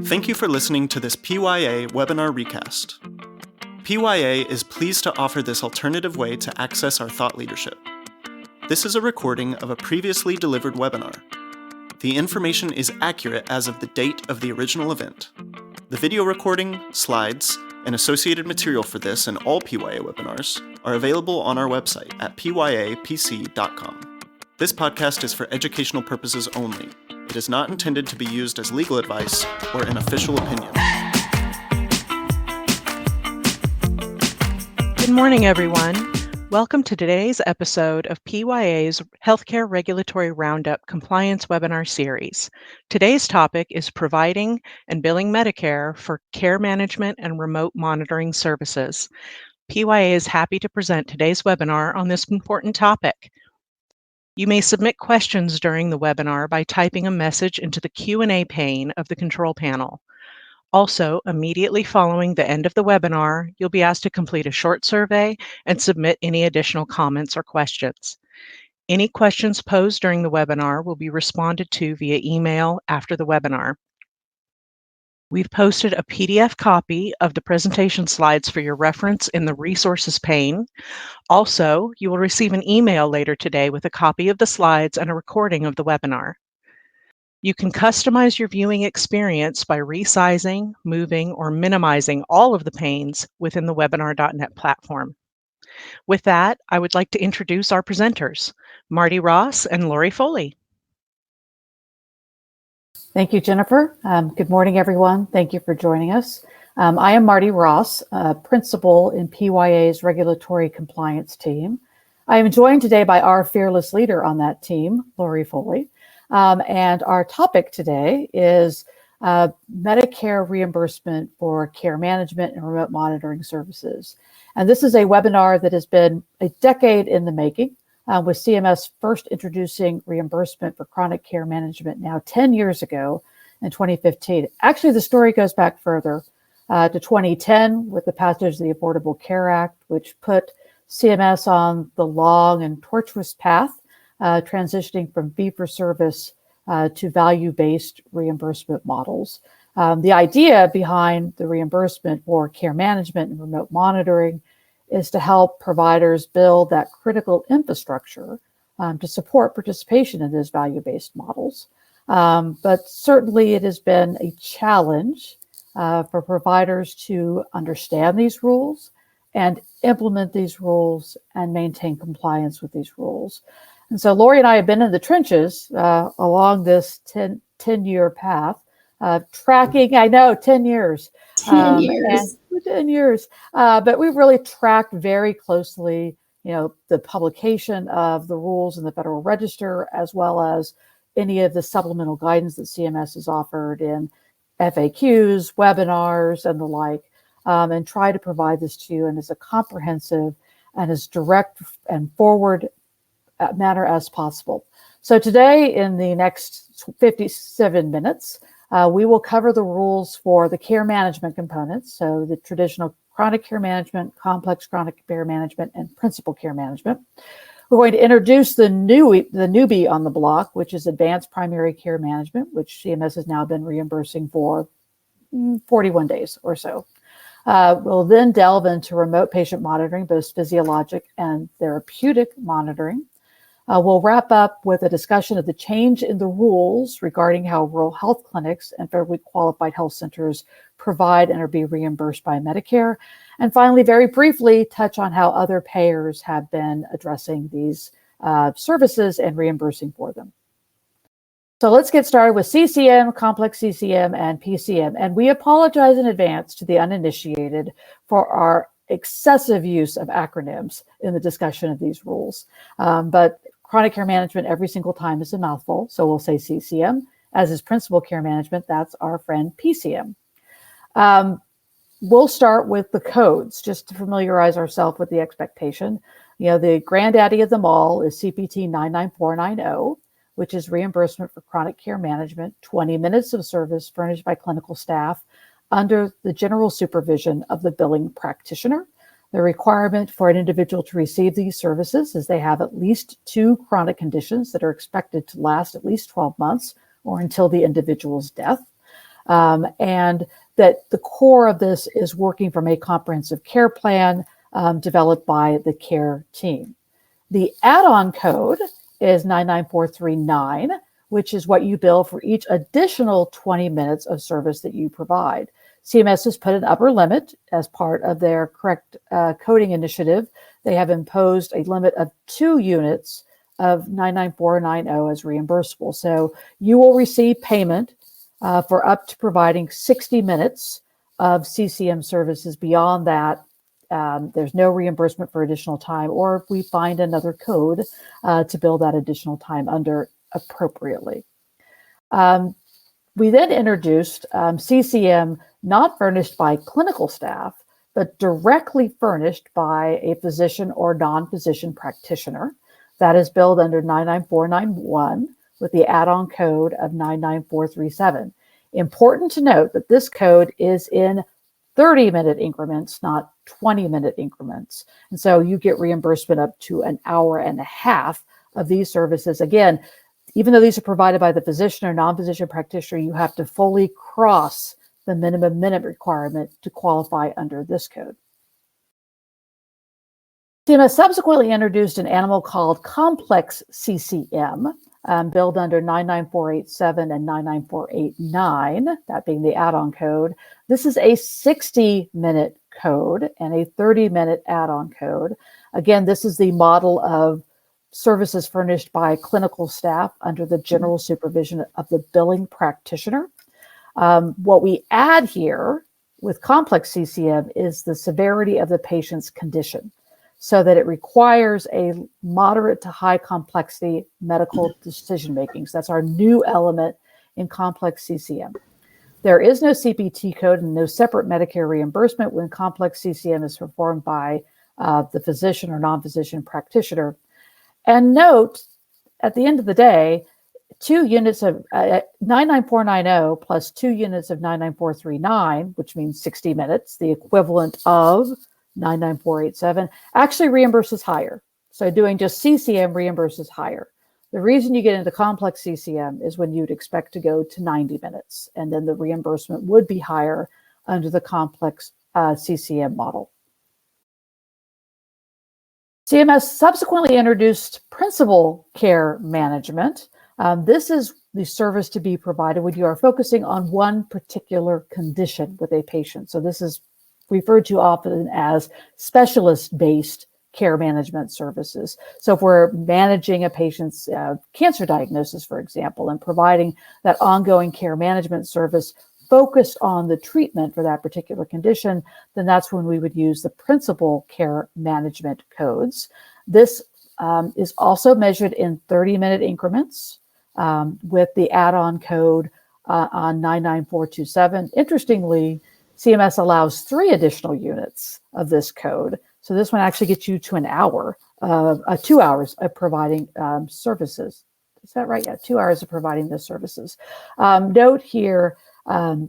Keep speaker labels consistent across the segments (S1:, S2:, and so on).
S1: Thank you for listening to this PYA webinar recast. PYA is pleased to offer this alternative way to access our thought leadership. This is a recording of a previously delivered webinar. The information is accurate as of the date of the original event. The video recording, slides, and associated material for this and all PYA webinars are available on our website at pyapc.com. This podcast is for educational purposes only. It is not intended to be used as legal advice or an official opinion.
S2: Good morning, everyone. Welcome to today's episode of PYA's Healthcare Regulatory Roundup Compliance Webinar Series. Today's topic is providing and billing Medicare for care management and remote monitoring services. PYA is happy to present today's webinar on this important topic. You may submit questions during the webinar by typing a message into the Q&A pane of the control panel. Also, immediately following the end of the webinar, you'll be asked to complete a short survey and submit any additional comments or questions. Any questions posed during the webinar will be responded to via email after the webinar. We've posted a PDF copy of the presentation slides for your reference in the resources pane. Also, you will receive an email later today with a copy of the slides and a recording of the webinar. You can customize your viewing experience by resizing, moving, or minimizing all of the panes within the webinar.net platform. With that, I would like to introduce our presenters, Martie Ross and Lori Foley.
S3: Thank you, Jennifer. Good morning, everyone. Thank you for joining us. I am Martie Ross, principal in PYA's regulatory compliance team. I am joined today by our fearless leader on that team, Lori Foley. And our topic today is Medicare reimbursement for care management and remote monitoring services. And this is a webinar that has been a decade in the making, with CMS first introducing reimbursement for chronic care management now 10 years ago in 2015. Actually, the story goes back further to 2010 with the passage of the Affordable Care Act, which put CMS on the long and tortuous path, transitioning from fee-for-service to value-based reimbursement models. The idea behind the reimbursement for care management and remote monitoring is to help providers build that critical infrastructure to support participation in those value-based models. But certainly it has been a challenge for providers to understand these rules and implement these rules and maintain compliance with these rules. And so Lori and I have been in the trenches along this 10-year path, tracking, I know, 10 years.
S4: 10 years.
S3: 10 years. But we've really tracked very closely, the publication of the rules in the Federal Register, as well as any of the supplemental guidance that CMS has offered in FAQs, webinars, and the like, and try to provide this to you in as a comprehensive and as direct and forward manner as possible. So today, in the next 57 minutes, we will cover the rules for the care management components, so the traditional chronic care management, complex chronic care management, and principal care management. We're going to introduce the newbie on the block, which is advanced primary care management, which CMS has now been reimbursing for 41 days or so. We'll then delve into remote patient monitoring, both physiologic and therapeutic monitoring. We'll wrap up with a discussion of the change in the rules regarding how rural health clinics and federally qualified health centers provide and are being reimbursed by Medicare. And finally, very briefly, touch on how other payers have been addressing these services and reimbursing for them. So let's get started with CCM, complex CCM, and PCM. And we apologize in advance to the uninitiated for our excessive use of acronyms in the discussion of these rules. But chronic care management every single time is a mouthful, so we'll say CCM. As is principal care management, that's our friend PCM. We'll start with the codes, just to familiarize ourselves with the expectation. The granddaddy of them all is CPT 99490, which is reimbursement for chronic care management, 20 minutes of service furnished by clinical staff under the general supervision of the billing practitioner. The requirement for an individual to receive these services is they have at least 2 chronic conditions that are expected to last at least 12 months or until the individual's death. and that the core of this is working from a comprehensive care plan developed by the care team. The add-on code is 99439, which is what you bill for each additional 20 minutes of service that you provide. CMS has put an upper limit as part of their correct coding initiative. They have imposed a limit of 2 units of 99490 as reimbursable. So you will receive payment for up to providing 60 minutes of CCM services. Beyond that, there's no reimbursement for additional time, or if we find another code to bill that additional time under appropriately. We then introduced CCM not furnished by clinical staff, but directly furnished by a physician or non-physician practitioner. That is billed under 99491 with the add-on code of 99437. Important to note that this code is in 30-minute increments, not 20-minute increments. And so you get reimbursement up to an hour and a half of these services. Again, even though these are provided by the physician or non-physician practitioner, you have to fully cross the minimum minute requirement to qualify under this code. CMS subsequently introduced an animal called complex CCM, billed under 99487 and 99489, that being the add-on code. This is a 60-minute code and a 30-minute add-on code. Again, this is the model of services furnished by clinical staff under the general supervision of the billing practitioner. What we add here with complex CCM is the severity of the patient's condition, so that it requires a moderate to high complexity medical decision-making. So that's our new element in complex CCM. There is no CPT code and no separate Medicare reimbursement when complex CCM is performed by the physician or non-physician practitioner. And note, at the end of the day, 2 units of 99490 plus 2 units of 99439, which means 60 minutes, the equivalent of 99487, actually reimburses higher. So doing just CCM reimburses higher. The reason you get into complex CCM is when you'd expect to go to 90 minutes, and then the reimbursement would be higher under the complex CCM model. CMS subsequently introduced principal care management. This is the service to be provided when you are focusing on one particular condition with a patient. So this is referred to often as specialist-based care management services. So if we're managing a patient's cancer diagnosis, for example, and providing that ongoing care management service focused on the treatment for that particular condition, then that's when we would use the principal care management codes. This is also measured in 30-minute increments with the add-on code on 99427. Interestingly, CMS allows 3 additional units of this code. So this one actually gets you to an hour, 2 hours of providing services. Is that right? Yeah, 2 hours of providing those services. Note here,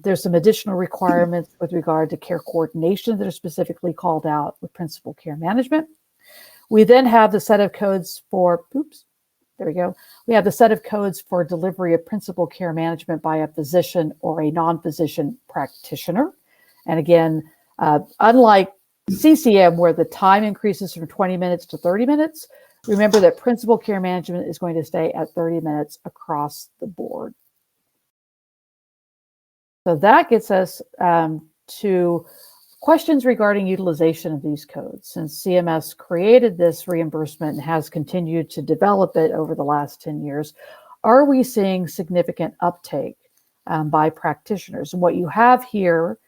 S3: there's some additional requirements with regard to care coordination that are specifically called out with principal care management. We then have the set of codes for, there we go. We have the set of codes for delivery of principal care management by a physician or a non-physician practitioner. And again, unlike CCM, where the time increases from 20 minutes to 30 minutes, remember that principal care management is going to stay at 30 minutes across the board. So that gets us to questions regarding utilization of these codes. Since CMS created this reimbursement and has continued to develop it over the last 10 years, are we seeing significant uptake by practitioners? And what you have here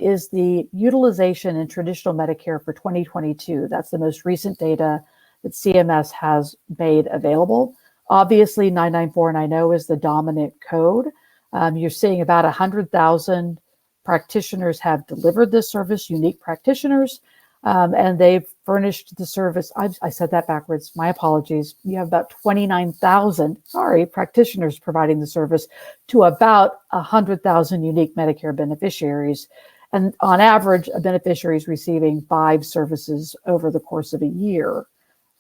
S3: is the utilization in traditional Medicare for 2022. That's the most recent data that CMS has made available. Obviously, 99490 is the dominant code. You're seeing about 100,000 practitioners have delivered this service, unique practitioners, and they've furnished the service. I said that backwards. My apologies. You have about 29,000, practitioners providing the service to about 100,000 unique Medicare beneficiaries. And on average, a beneficiary is receiving 5 services over the course of a year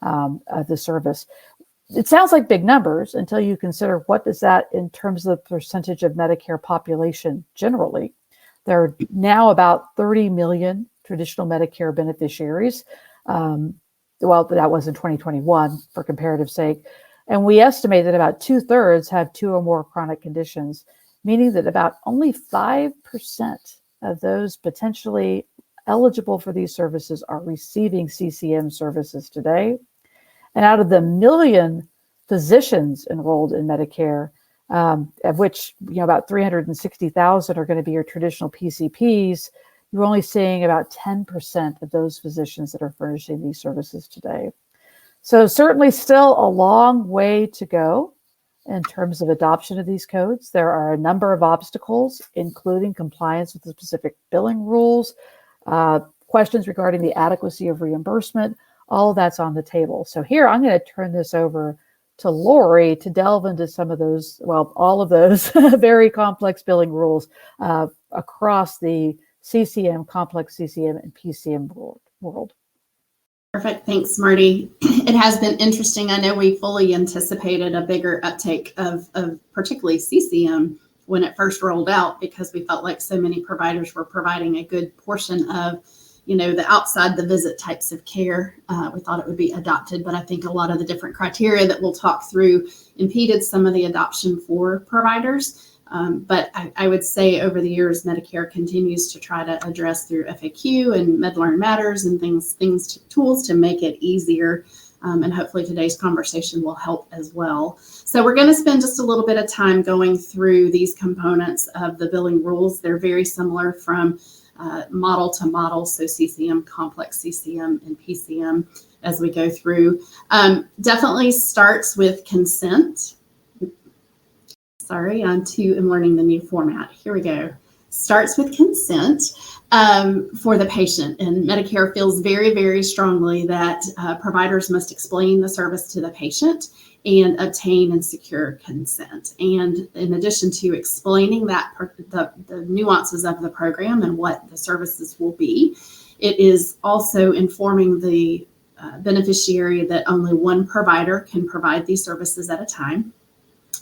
S3: of the service. it sounds like big numbers until you consider what is that in terms of the percentage of Medicare population generally. There are now about 30 million traditional Medicare beneficiaries. Well, that was in 2021 for comparative sake. And we estimate that about 2/3 have 2 or more chronic conditions, meaning that about only 5% of those potentially eligible for these services are receiving CCM services today. And out of the million physicians enrolled in Medicare, of which about 360,000 are going to be your traditional PCPs, you're only seeing about 10% of those physicians that are furnishing these services today. So certainly still a long way to go in terms of adoption of these codes. There are a number of obstacles, including compliance with the specific billing rules, questions regarding the adequacy of reimbursement. All of that's on the table. So here, I'm going to turn this over to Lori to delve into some of those, well, all of those very complex billing rules across the CCM, complex CCM, and PCM world.
S4: Perfect. Thanks, Martie. It has been interesting. I know we fully anticipated a bigger uptake of particularly CCM when it first rolled out, because we felt like so many providers were providing a good portion of the outside the visit types of care. We thought it would be adopted, but I think a lot of the different criteria that we'll talk through impeded some of the adoption for providers. But I would say over the years, Medicare continues to try to address through FAQ and MedLearn Matters and tools to make it easier. And hopefully today's conversation will help as well. So we're going to spend just a little bit of time going through these components of the billing rules. They're very similar from model to model, so CCM, complex CCM, and PCM as we go through. Definitely starts with consent. Sorry, I'm learning the new format. Here we go. Starts with consent for the patient. And Medicare feels very, very strongly that providers must explain the service to the patient and obtain and secure consent. And in addition to explaining that the nuances of the program and what the services will be, it is also informing the beneficiary that only one provider can provide these services at a time.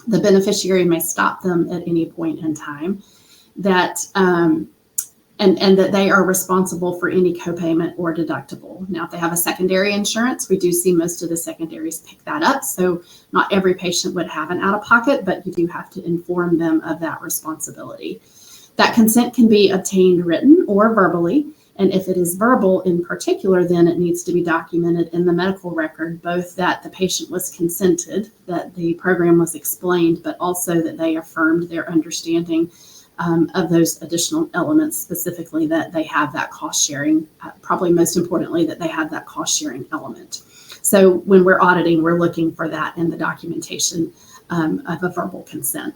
S4: The beneficiary may stop them at any point in time, that and that they are responsible for any copayment or deductible. Now, if they have a secondary insurance, we do see most of the secondaries pick that up. So not every patient would have an out-of-pocket, but you do have to inform them of that responsibility. That consent can be obtained written or verbally. And if it is verbal in particular, then it needs to be documented in the medical record, both that the patient was consented, that the program was explained, but also that they affirmed their understanding of those additional elements, specifically that they have that cost sharing, probably most importantly, that they have that cost sharing element. So when we're auditing, we're looking for that in the documentation of a verbal consent.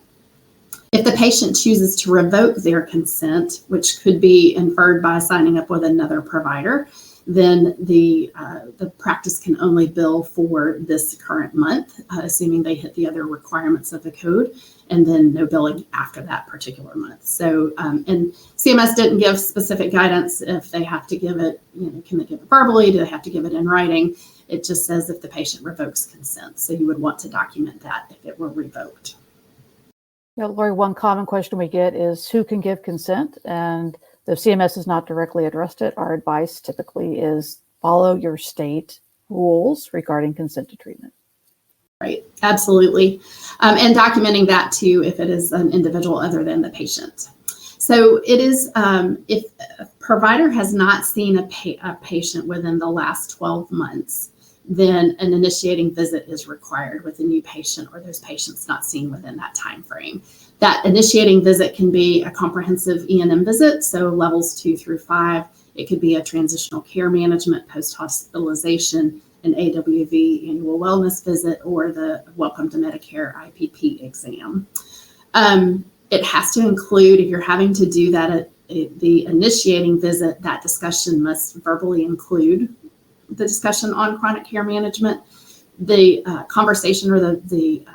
S4: If the patient chooses to revoke their consent, which could be inferred by signing up with another provider, then the practice can only bill for this current month, assuming they hit the other requirements of the code, and then no billing after that particular month. So, and CMS didn't give specific guidance if they have to give it, can they give it verbally? Do they have to give it in writing? It just says if the patient revokes consent. So you would want to document that if it were revoked.
S3: Yeah, Lori, one common question we get is who can give consent? And though CMS has not directly addressed it, our advice typically is follow your state rules regarding consent to treatment.
S4: Right, absolutely. And documenting that too, if it is an individual other than the patient. So it is, if a provider has not seen a patient within the last 12 months, then an initiating visit is required with a new patient or those patients not seen within that time frame. That initiating visit can be a comprehensive E&M visit, so levels 2 through 5. It could be a transitional care management, post-hospitalization, an AWV, annual wellness visit, or the Welcome to Medicare IPP exam. It has to include, if you're having to do that at the initiating visit, that discussion must verbally include the discussion on chronic care management. The conversation or the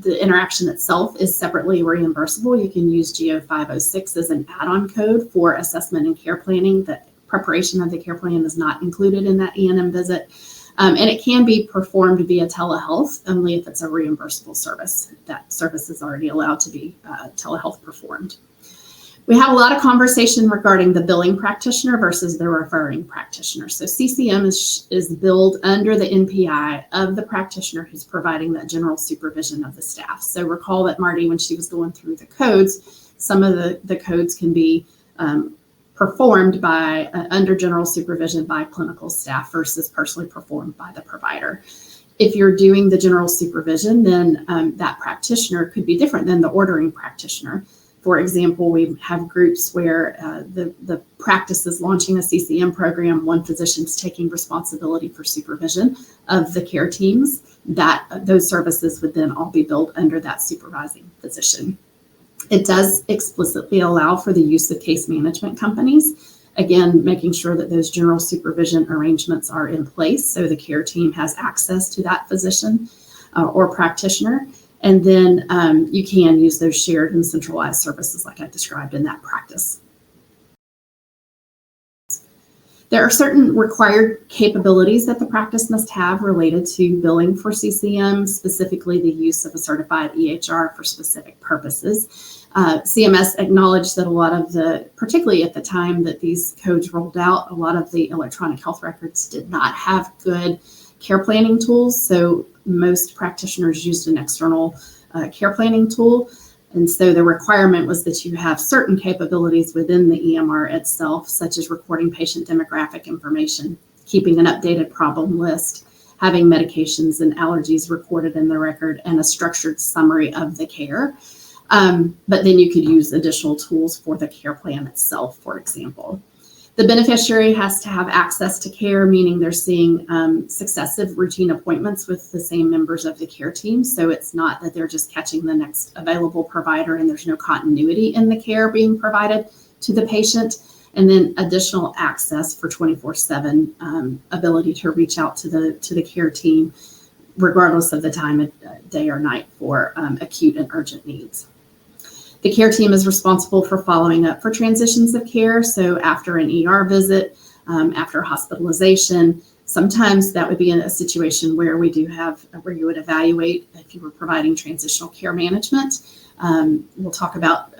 S4: interaction itself is separately reimbursable. You can use GO 506 as an add-on code for assessment and care planning. The preparation of the care plan is not included in that E&M visit. And it can be performed via telehealth only if it's a reimbursable service. That service is already allowed to be telehealth performed. We have a lot of conversation regarding the billing practitioner versus the referring practitioner. So CCM is billed under the NPI of the practitioner who's providing that general supervision of the staff. So recall that Martie, when she was going through the codes, some of the codes can be performed by under general supervision by clinical staff versus personally performed by the provider. If you're doing the general supervision, then that practitioner could be different than the ordering practitioner. For example, we have groups where the practice is launching a CCM program. One physician's taking responsibility for supervision of the care teams. Those services would then all be billed under that supervising physician. It does explicitly allow for the use of case management companies. Again, making sure that those general supervision arrangements are in place so the care team has access to that physician or practitioner. And then you can use those shared and centralized services like I described in that practice. There are certain required capabilities that the practice must have related to billing for CCM, specifically the use of a certified EHR for specific purposes. CMS acknowledged that a lot of particularly at the time that these codes rolled out, a lot of the electronic health records did not have good care planning tools. So most practitioners used an external care planning tool. And so the requirement was that you have certain capabilities within the EMR itself, such as recording patient demographic information, keeping an updated problem list, having medications and allergies recorded in the record, and a structured summary of the care. But then you could use additional tools for the care plan itself, for example. The beneficiary has to have access to care, meaning they're seeing successive routine appointments with the same members of the care team. So it's not that they're just catching the next available provider and there's no continuity in the care being provided to the patient. And then additional access for 24/7 ability to reach out to the care team, regardless of the time of day or night for acute and urgent needs. The care team is responsible for following up for transitions of care. So after an ER visit, after hospitalization, sometimes that would be in a situation where where you would evaluate if you were providing transitional care management. We'll talk about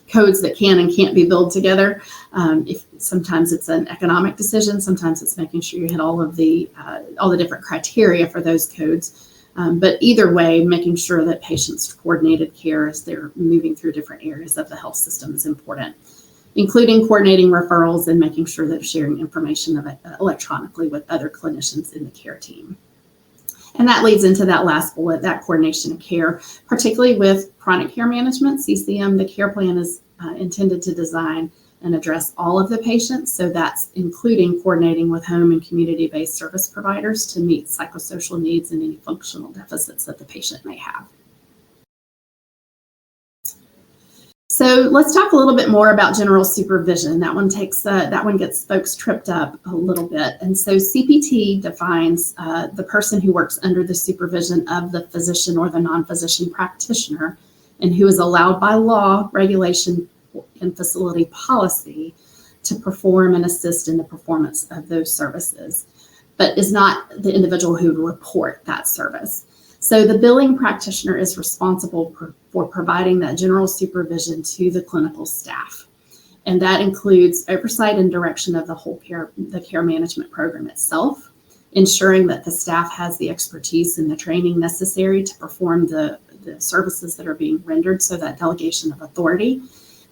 S4: codes that can and can't be billed together. If sometimes it's an economic decision, sometimes it's making sure you hit all the different criteria for those codes. But either way, making sure that patients' coordinated care as they're moving through different areas of the health system is important, including coordinating referrals and making sure that sharing information electronically with other clinicians in the care team. And that leads into that last bullet, that coordination of care, particularly with chronic care management. CCM, the care plan is intended to design and address all of the patients. So that's including coordinating with home and community-based service providers to meet psychosocial needs and any functional deficits that the patient may have. So let's talk a little bit more about general supervision. That one gets folks tripped up a little bit. And so CPT defines the person who works under the supervision of the physician or the non-physician practitioner and who is allowed by law, regulation, and facility policy to perform and assist in the performance of those services, but is not the individual who would report that service. So the billing practitioner is responsible for providing that general supervision to the clinical staff. And that includes oversight and direction of the care management program itself, ensuring that the staff has the expertise and the training necessary to perform the services that are being rendered, so that delegation of authority,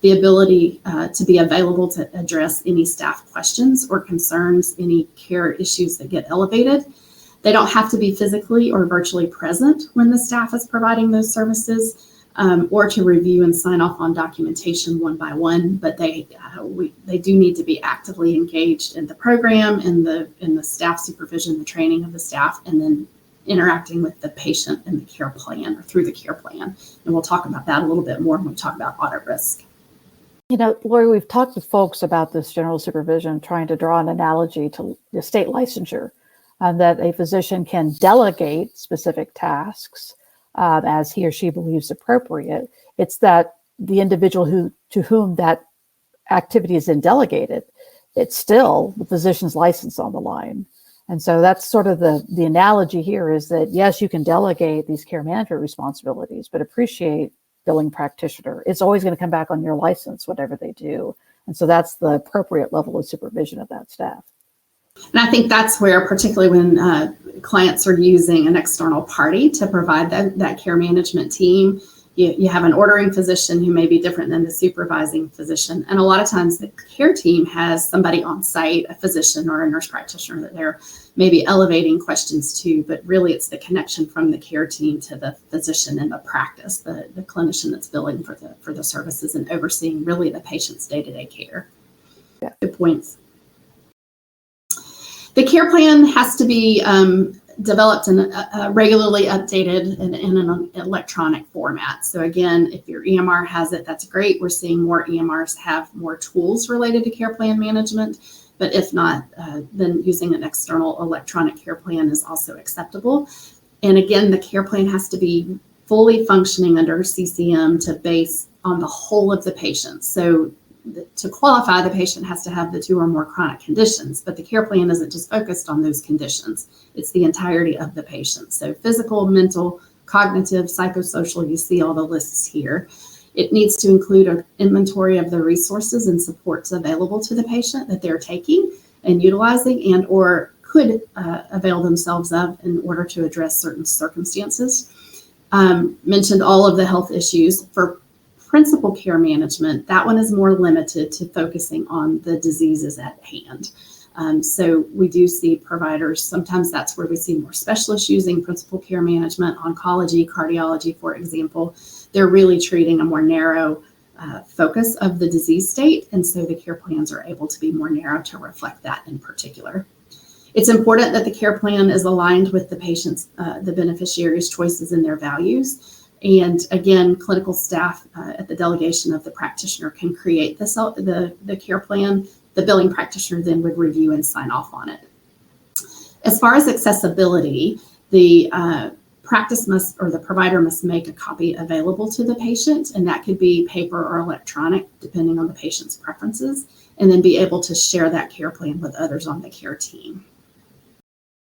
S4: the ability to be available to address any staff questions or concerns, any care issues that get elevated. They don't have to be physically or virtually present when the staff is providing those services, or to review and sign off on documentation one by one, but they do need to be actively engaged in the program, in the staff supervision, the training of the staff, and then interacting with the patient in the care plan or through the care plan. And we'll talk about that a little bit more when we talk about audit risk.
S3: You know, Lori, we've talked to folks about this general supervision, trying to draw an analogy to the state licensure, that a physician can delegate specific tasks as he or she believes appropriate. It's that the individual to whom that activity is then delegated, it's still the physician's license on the line. And so that's sort of the analogy here is that, yes, you can delegate these care management responsibilities, but appreciate billing practitioner. It's always going to come back on your license, whatever they do. And so that's the appropriate level of supervision of that staff.
S4: And I think that's where, particularly when clients are using an external party to provide that care management team, you have an ordering physician who may be different than the supervising physician. And a lot of times the care team has somebody on site, a physician or a nurse practitioner that they're maybe elevating questions to, but really it's the connection from the care team to the physician in the practice, the clinician that's billing for the services and overseeing really the patient's day-to-day care.
S3: Yeah.
S4: Good points. The care plan has to be developed and regularly updated in an electronic format. So again, if your EMR has it, that's great. We're seeing more EMRs have more tools related to care plan management, but if not, then using an external electronic care plan is also acceptable. And again, the care plan has to be fully functioning under CCM to base on the whole of the patient. So to qualify, the patient has to have the 2 or more chronic conditions, but the care plan isn't just focused on those conditions. It's the entirety of the patient. So physical, mental, cognitive, psychosocial, you see all the lists here. It needs to include an inventory of the resources and supports available to the patient that they're taking and utilizing and or could avail themselves of in order to address certain circumstances. Mentioned all of the health issues. For principal care management, that one is more limited to focusing on the diseases at hand. So we do see providers, sometimes that's where we see more specialists using principal care management, oncology, cardiology, for example. They're really treating a more narrow focus of the disease state. And so the care plans are able to be more narrow to reflect that in particular. It's important that the care plan is aligned with the patient's, the beneficiary's choices and their values. And again, clinical staff at the delegation of the practitioner can create the care plan. The billing practitioner then would review and sign off on it. As far as accessibility, the practice must, or the provider must make a copy available to the patient, and that could be paper or electronic, depending on the patient's preferences, and then be able to share that care plan with others on the care team.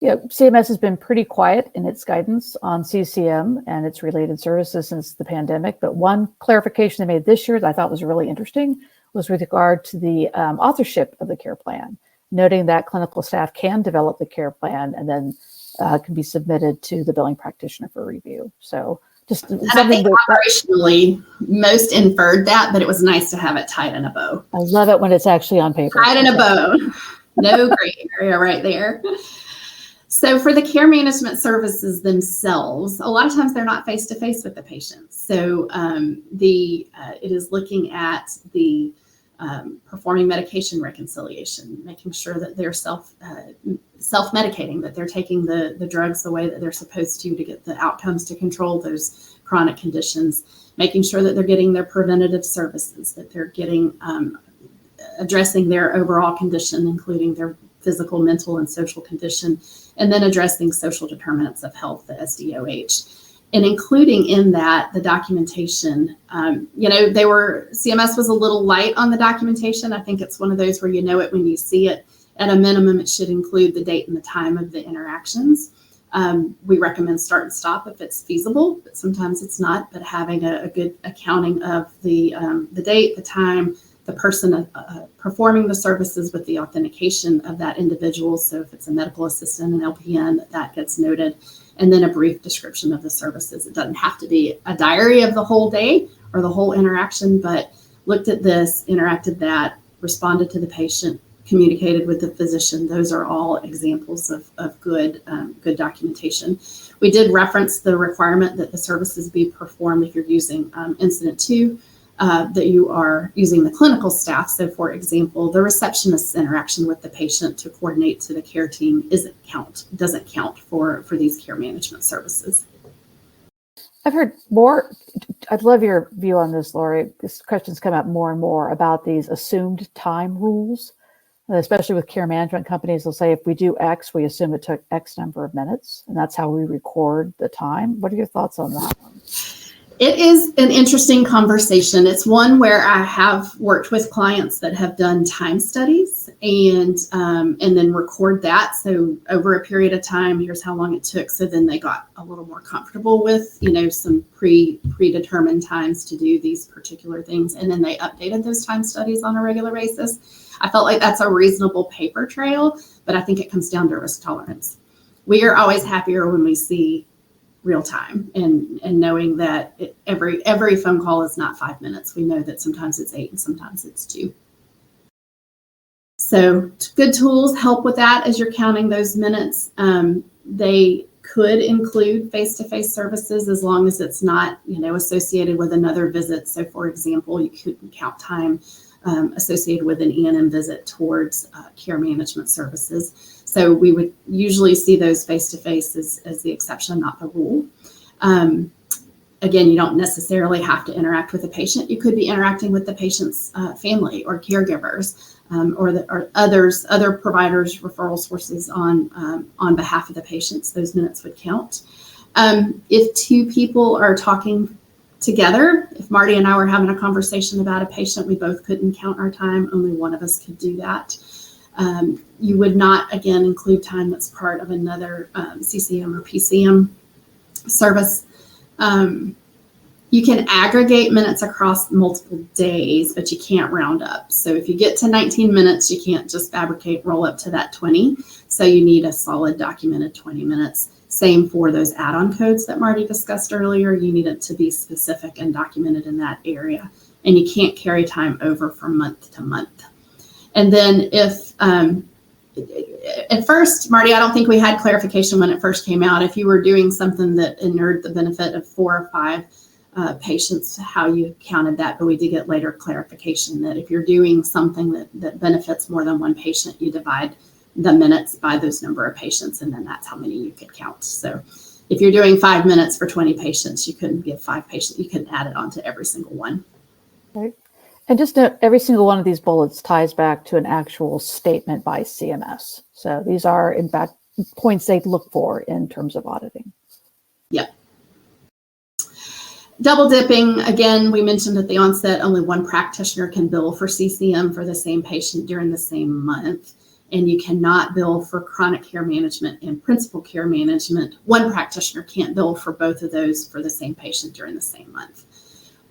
S3: Yeah, CMS has been pretty quiet in its guidance on CCM and its related services since the pandemic. But one clarification they made this year that I thought was really interesting was with regard to the authorship of the care plan, noting that clinical staff can develop the care plan and then can be submitted to the billing practitioner for review. So just
S4: and I think operationally, most inferred that, but it was nice to have it tied in a bow.
S3: I love it when it's actually on paper.
S4: Tied in a bow. No gray area right there. So for the care management services themselves, a lot of times they're not face-to-face with the patient. So it is looking at the performing medication reconciliation, making sure that they're self-medicating, that they're taking the drugs the way that they're supposed to get the outcomes to control those chronic conditions, making sure that they're getting their preventative services, that they're getting addressing their overall condition, including their physical, mental, and social condition, and then addressing social determinants of health, the SDOH. And including in that the documentation, CMS was a little light on the documentation. I think it's one of those where you know it when you see it. At a minimum, it should include the date and the time of the interactions. We recommend start and stop if it's feasible, but sometimes it's not. But having a good accounting of the date, the time, the person performing the services with the authentication of that individual. So if it's a medical assistant, an LPN, that gets noted, and then a brief description of the services. It doesn't have to be a diary of the whole day or the whole interaction, but looked at this, interacted that, responded to the patient, communicated with the physician. Those are all examples of good documentation. We did reference the requirement that the services be performed if you're using Incident 2, that you are using the clinical staff. So for example, the receptionist's interaction with the patient to coordinate to the care team doesn't count for these care management services.
S3: I've heard more. I'd love your view on this, Lori. This question's come up more and more about these assumed time rules, especially with care management companies. They'll say, if we do X, we assume it took X number of minutes, and that's how we record the time. What are your thoughts on that one?
S4: It is an interesting conversation. It's one where I have worked with clients that have done time studies and then record that. So over a period of time, here's how long it took. So then they got a little more comfortable with, some predetermined times to do these particular things. And then they updated those time studies on a regular basis. I felt like that's a reasonable paper trail, but I think it comes down to risk tolerance. We are always happier when we see real time and knowing that every phone call is not 5 minutes. We know that sometimes it's 8 and sometimes it's 2. So good tools help with that as you're counting those minutes. They could include face-to-face services as long as it's not, associated with another visit. So for example, you could count time associated with an E&M visit towards care management services. So we would usually see those face-to-face as the exception, not the rule. Again, you don't necessarily have to interact with the patient. You could be interacting with the patient's family or caregivers or other providers, referral sources on behalf of the patients. Those minutes would count. If 2 people are talking together, if Martie and I were having a conversation about a patient, we both couldn't count our time. Only one of us could do that. You would not, again, include time that's part of another CCM or PCM service. You can aggregate minutes across multiple days, but you can't round up. So if you get to 19 minutes, you can't just roll up to that 20. So you need a solid documented 20 minutes. Same for those add-on codes that Martie discussed earlier. You need it to be specific and documented in that area. And you can't carry time over from month to month. And then if, at first, Martie, I don't think we had clarification when it first came out. If you were doing something that inured the benefit of 4 or 5 patients, how you counted that. But we did get later clarification that if you're doing something that benefits more than one patient, you divide the minutes by those number of patients, and then that's how many you could count. So if you're doing 5 minutes for 20 patients, you couldn't give 5 patients, you couldn't add it on to every single one.
S3: Right. And just note, every single one of these bullets ties back to an actual statement by CMS. So these are, in fact, points they look for in terms of auditing.
S4: Yep. Double dipping, again, we mentioned at the onset, only one practitioner can bill for CCM for the same patient during the same month. And you cannot bill for chronic care management and principal care management. One practitioner can't bill for both of those for the same patient during the same month.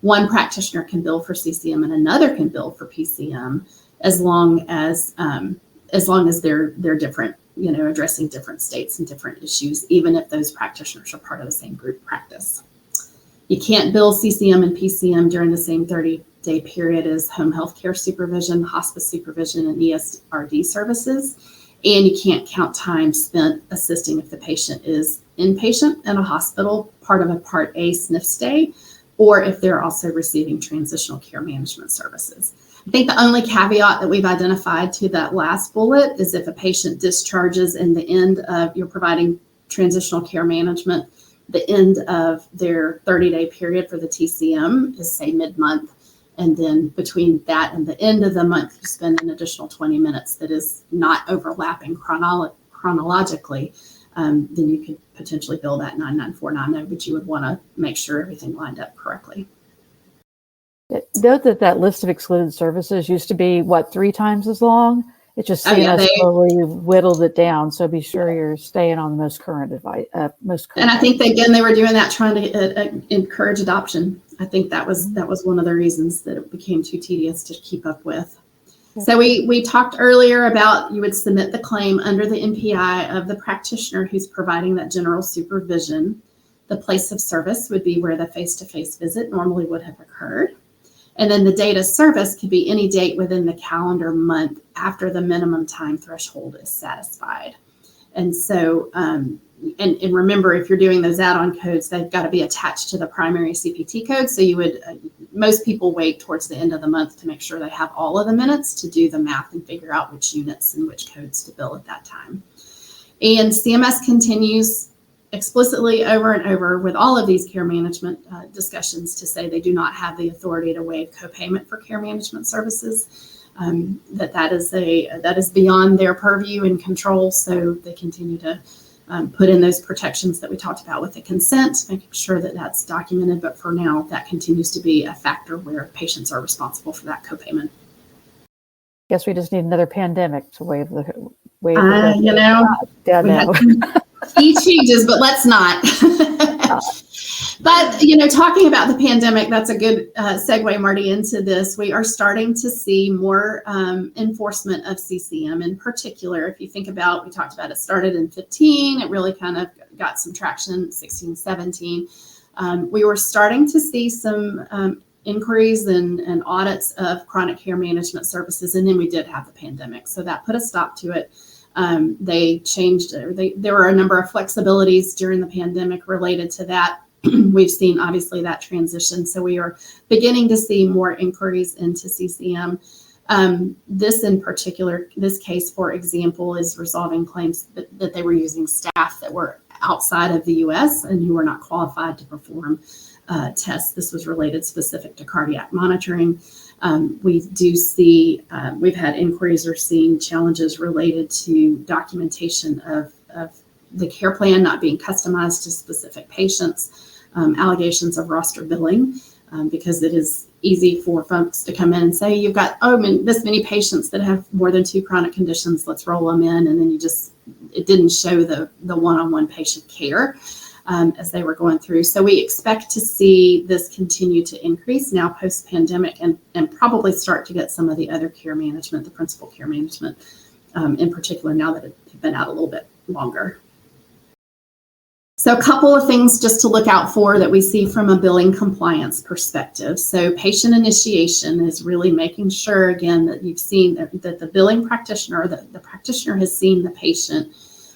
S4: One practitioner can bill for CCM and another can bill for PCM as long as they're different, addressing different states and different issues, even if those practitioners are part of the same group practice. You can't bill CCM and PCM during the same 30-day period as home health care supervision, hospice supervision, and ESRD services. And you can't count time spent assisting if the patient is inpatient in a hospital, part of a Part A SNF stay, or if they're also receiving transitional care management services. I think the only caveat that we've identified to that last bullet is if a patient discharges in the end of, you're providing transitional care management, the end of their 30-day period for the TCM is, say, mid-month. And then between that and the end of the month, you spend an additional 20 minutes that is not overlapping chronologically. Then you could potentially bill that 99490, but you would want to make sure everything lined up correctly.
S3: Note that list of excluded services used to be, 3 times as long? It just slowly whittled it down. So be sure you're staying on the most current advice. And
S4: I think they were doing that trying to encourage adoption. I think that was one of the reasons that it became too tedious to keep up with. So we talked earlier about you would submit the claim under the NPI of the practitioner who's providing that general supervision. The place of service would be where the face-to-face visit normally would have occurred. And then the date of service could be any date within the calendar month after the minimum time threshold is satisfied. And so, and remember, if you're doing those add-on codes, they've got to be attached to the primary CPT code. So you would, most people wait towards the end of the month to make sure they have all of the minutes to do the math and figure out which units and which codes to bill at that time. And CMS continues explicitly over and over with all of these care management discussions to say they do not have the authority to waive copayment for care management services, that is beyond their purview and control. So they continue to put in those protections that we talked about with the consent, making sure that that's documented. But for now, that continues to be a factor where patients are responsible for that copayment.
S3: Guess we just need another pandemic to waive the
S4: We had some key changes, but let's not. But, talking about the pandemic, that's a good segue, Martie, into this. We are starting to see more enforcement of CCM in particular. If you think about, we talked about it started in 15, it really kind of got some traction, 16, 17. We were starting to see some inquiries and audits of chronic care management services, and then we did have the pandemic. So that put a stop to it. They changed, there were a number of flexibilities during the pandemic related to that. We've seen obviously that transition. So we are beginning to see more inquiries into CCM. This in particular, this case, for example, is resolving claims that they were using staff that were outside of the US and who were not qualified to perform tests. This was related specific to cardiac monitoring. We do see, we've had inquiries or seeing challenges related to documentation of the care plan not being customized to specific patients, allegations of roster billing, because it is easy for folks to come in and say, you've got, this many patients that have more than 2 chronic conditions, let's roll them in. And then it didn't show the one-on-one patient care as they were going through. So we expect to see this continue to increase now post-pandemic and probably start to get some of the other care management, the principal care management in particular, now that it's been out a little bit longer. So a couple of things just to look out for that we see from a billing compliance perspective. So patient initiation is really making sure, again, that you've seen that the billing practitioner, the practitioner has seen the patient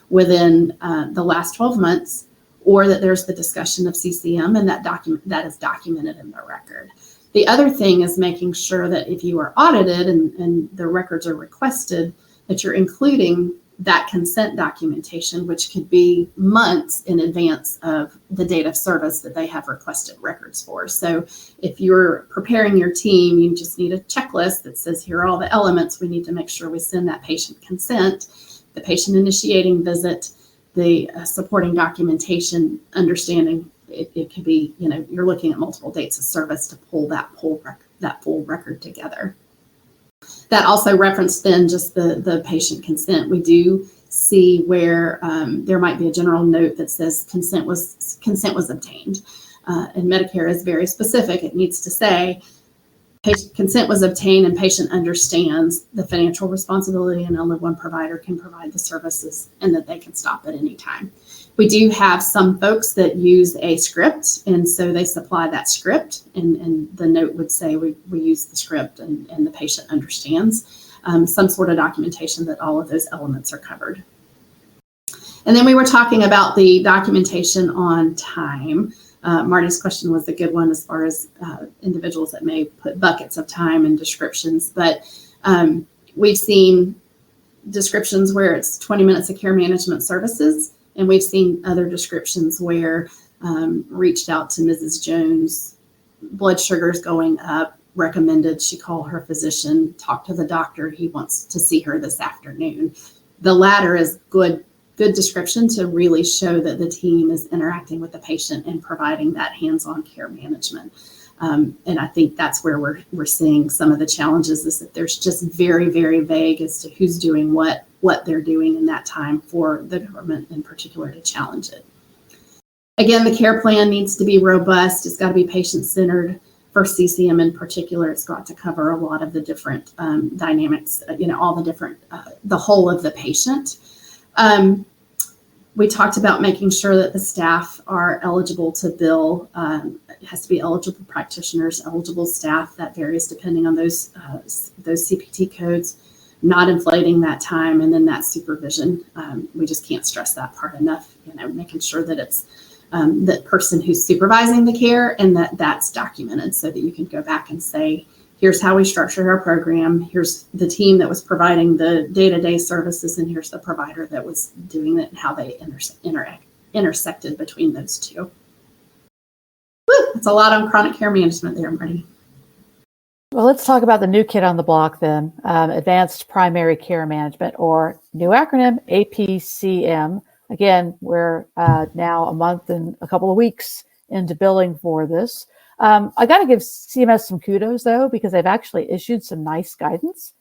S4: within the last 12 months, or that there's the discussion of CCM and that is documented in the record. The other thing is making sure that if you are audited and the records are requested, that you're including that consent documentation, which could be months in advance of the date of service that they have requested records for. So if you're preparing your team, you just need a checklist that says, here are all the elements we need to make sure we send that patient consent, the patient initiating visit, the supporting documentation, understanding it could be, you're looking at multiple dates of service to pull that full record together. That also referenced then just the patient consent. We do see where there might be a general note that says consent was obtained. And Medicare is very specific. It needs to say consent was obtained and patient understands the financial responsibility and only one provider can provide the services and that they can stop at any time. We do have some folks that use a script, and so they supply that script, and the note would say we use the script and the patient understands some sort of documentation that all of those elements are covered. And then we were talking about the documentation on time. Martie's question was a good one as far as individuals that may put buckets of time in descriptions, but we've seen descriptions where it's 20 minutes of care management services, and we've seen other descriptions where reached out to Mrs. Jones, blood sugars going up, recommended she call her physician, talk to the doctor, he wants to see her this afternoon. The latter is good description to really show that the team is interacting with the patient and providing that hands-on care management. And I think that's where we're seeing some of the challenges, is that there's just very, very vague as to who's doing what they're doing in that time for the government in particular to challenge it. Again, the care plan needs to be robust. It's got to be patient-centered. For CCM in particular, it's got to cover a lot of the different dynamics, all the different, the whole of the patient. We talked about making sure that the staff are eligible to bill. It has to be eligible practitioners, eligible staff. That varies depending on those CPT codes, not inflating that time, and then that supervision. We just can't stress that part enough, making sure that it's that person who's supervising the care and that's documented so that you can go back and say, here's how we structured our program, here's the team that was providing the day-to-day services, and here's the provider that was doing it and how they intersected between those two. Woo, that's a lot on chronic care management there, Martie.
S3: Well, let's talk about the new kid on the block then, Advanced Primary Care Management, or new acronym APCM, Again, we're now a month and a couple of weeks into billing for this. I got to give CMS some kudos, though, because they've actually issued some nice guidance,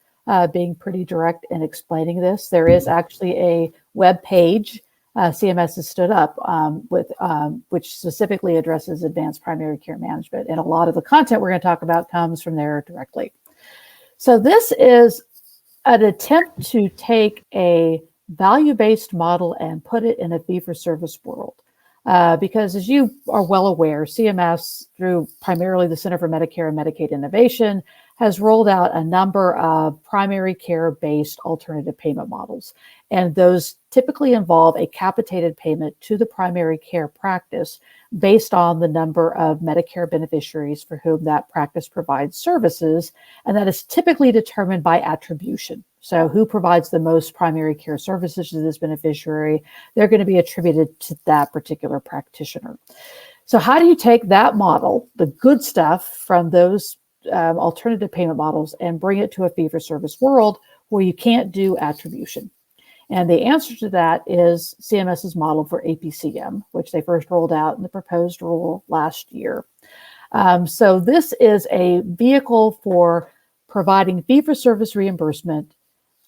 S3: being pretty direct in explaining this. There is actually a web page CMS has stood up which specifically addresses advanced primary care management. And a lot of the content we're going to talk about comes from there directly. So this is an attempt to take a value-based model and put it in a fee-for-service world. Because as you are well aware, CMS, through primarily the Center for Medicare and Medicaid Innovation, has rolled out a number of primary care-based alternative payment models. And those typically involve a capitated payment to the primary care practice based on the number of Medicare beneficiaries for whom that practice provides services. And that is typically determined by attribution. So who provides the most primary care services to this beneficiary, they're going to be attributed to that particular practitioner. So how do you take that model, the good stuff from those alternative payment models, and bring it to a fee-for-service world where you can't do attribution? And the answer to that is CMS's model for APCM, which they first rolled out in the proposed rule last year. So this is a vehicle for providing fee-for-service reimbursement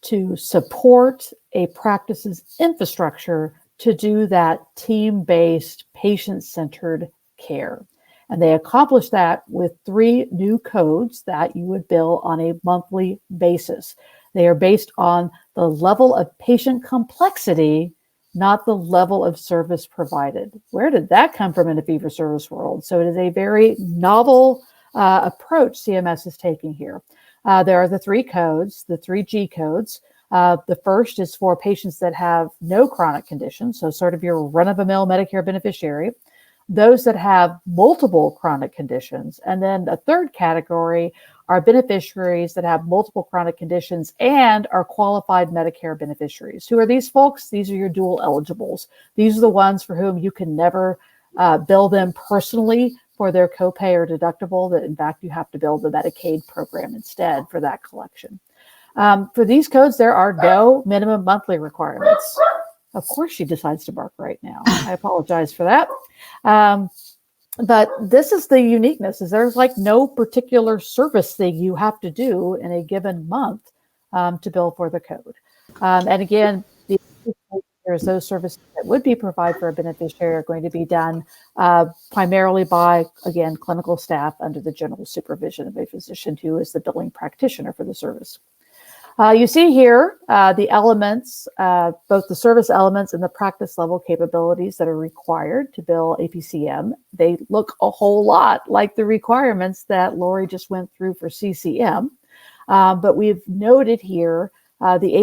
S3: to support a practice's infrastructure to do that team-based, patient-centered care. And they accomplish that with 3 new codes that you would bill on a monthly basis. They are based on the level of patient complexity, not the level of service provided. Where did that come from in the fee-for-service world? So it is a very novel approach CMS is taking here. There are the 3 codes, the 3 G codes. The first is for patients that have no chronic conditions, so sort of your run-of-the-mill Medicare beneficiary. Those that have multiple chronic conditions. And then a third category are beneficiaries that have multiple chronic conditions and are qualified Medicare beneficiaries. Who are these folks? These are your dual eligibles. These are the ones for whom you can never bill them personally for their copay or deductible, that in fact you have to bill the Medicaid program instead for that collection. For these codes, there are no minimum monthly requirements. Of course she decides to bark right now. I apologize for that. But this is the uniqueness, is there's like no particular service thing you have to do in a given month to bill for the code. And again, there's those services that would be provided for a beneficiary are going to be done primarily by, again, clinical staff under the general supervision of a physician who is the billing practitioner for the service. You see here the elements, both the service elements and the practice level capabilities that are required to bill APCM. They look a whole lot like the requirements that Lori just went through for CCM. But we've noted here the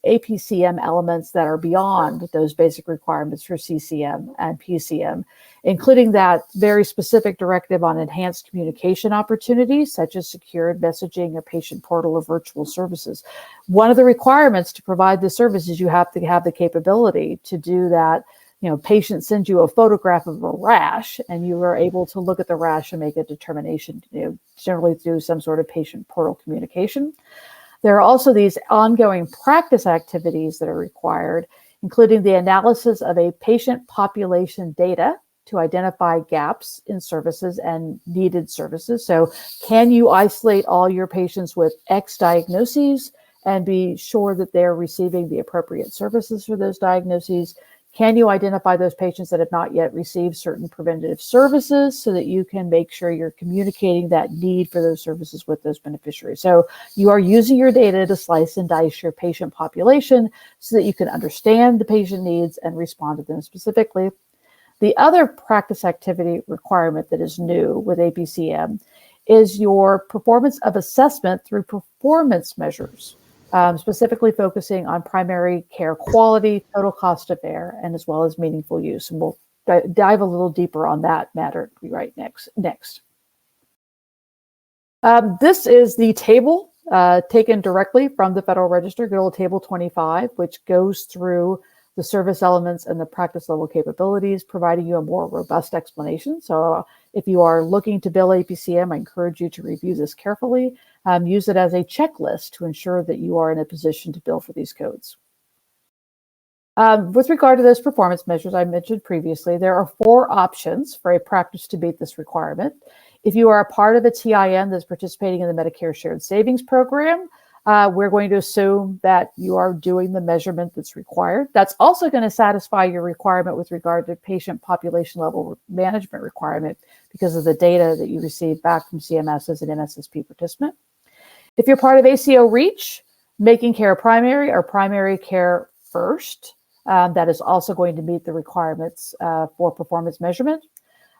S3: APCM elements that are beyond those basic requirements for CCM and PCM, including that very specific directive on enhanced communication opportunities, such as secured messaging, a patient portal, or virtual services. One of the requirements to provide the service is you have to have the capability to do that. You know, patient sends you a photograph of a rash, and you are able to look at the rash and make a determination, generally through some sort of patient portal communication. There are also these ongoing practice activities that are required, including the analysis of a patient population data to identify gaps in services and needed services. So can you isolate all your patients with X diagnoses and be sure that they're receiving the appropriate services for those diagnoses? Can you identify those patients that have not yet received certain preventative services so that you can make sure you're communicating that need for those services with those beneficiaries? So you are using your data to slice and dice your patient population so that you can understand the patient needs and respond to them specifically. The other practice activity requirement that is new with APCM is your performance of assessment through performance measures. Specifically focusing on primary care quality, total cost of care, and as well as meaningful use. And we'll dive a little deeper on that matter right next. This is the table taken directly from the Federal Register, good old Table 25, which goes through the service elements and the practice level capabilities, providing you a more robust explanation. So if you are looking to bill APCM, I encourage you to review this carefully. Use it as a checklist to ensure that you are in a position to bill for these codes. With regard to those performance measures I mentioned previously, there are 4 options for a practice to meet this requirement. If you are a part of a TIN that's participating in the Medicare Shared Savings Program, we're going to assume that you are doing the measurement that's required. That's also going to satisfy your requirement with regard to patient population level management requirement because of the data that you receive back from CMS as an MSSP participant. If you're part of ACO REACH, making care primary or primary care first, that is also going to meet the requirements for performance measurement.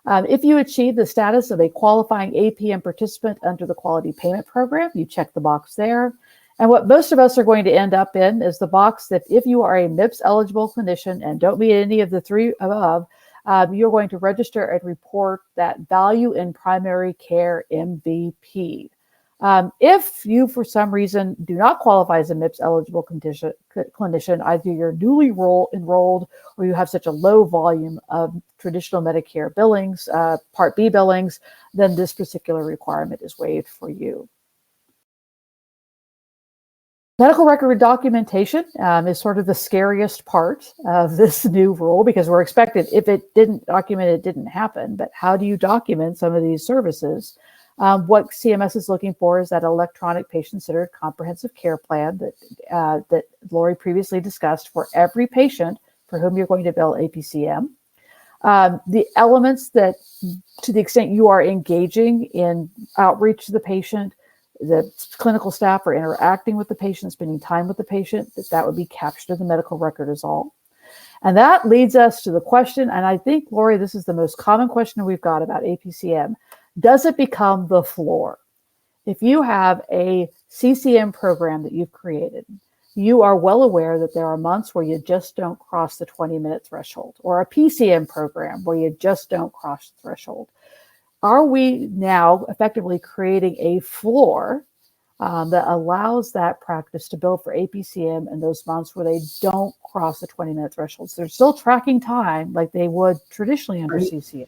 S3: If you achieve the status of a qualifying APM participant under the Quality Payment Program, you check the box there. And what most of us are going to end up in is the box that if you are a MIPS eligible clinician and don't meet any of the 3 above, you're going to register and report that value in primary care MVP. If you, for some reason, do not qualify as a MIPS eligible clinician, either you're newly enrolled or you have such a low volume of traditional Medicare billings, Part B billings, then this particular requirement is waived for you. Medical record documentation is sort of the scariest part of this new rule because we're expected, if it didn't document, it didn't happen. But how do you document some of these services? What CMS is looking for is that electronic patient-centered comprehensive care plan that Lori previously discussed for every patient for whom you're going to bill APCM. The elements that, to the extent you are engaging in outreach to the patient, the clinical staff are interacting with the patient, spending time with the patient, that would be captured in the medical record as all. And that leads us to the question, and I think, Lori, this is the most common question we've got about APCM. Does it become the floor? If you have a CCM program that you've created, you are well aware that there are months where you just don't cross the 20-minute threshold, or a PCM program where you just don't cross the threshold. Are we now effectively creating a floor that allows that practice to bill for APCM in those months where they don't cross the 20-minute thresholds? They're still tracking time like they would traditionally under CCM.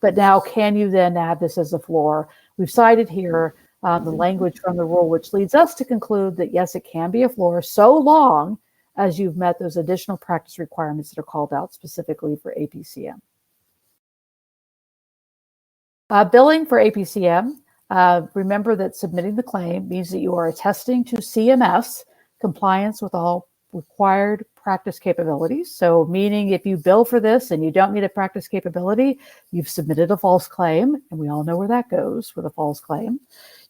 S3: But now, can you then add this as a floor? We've cited here the language from the rule, which leads us to conclude that, yes, it can be a floor so long as you've met those additional practice requirements that are called out specifically for APCM. Billing for APCM, remember that submitting the claim means that you are attesting to CMS compliance with all required practice capabilities. So meaning if you bill for this and you don't meet a practice capability, you've submitted a false claim, and we all know where that goes with a false claim.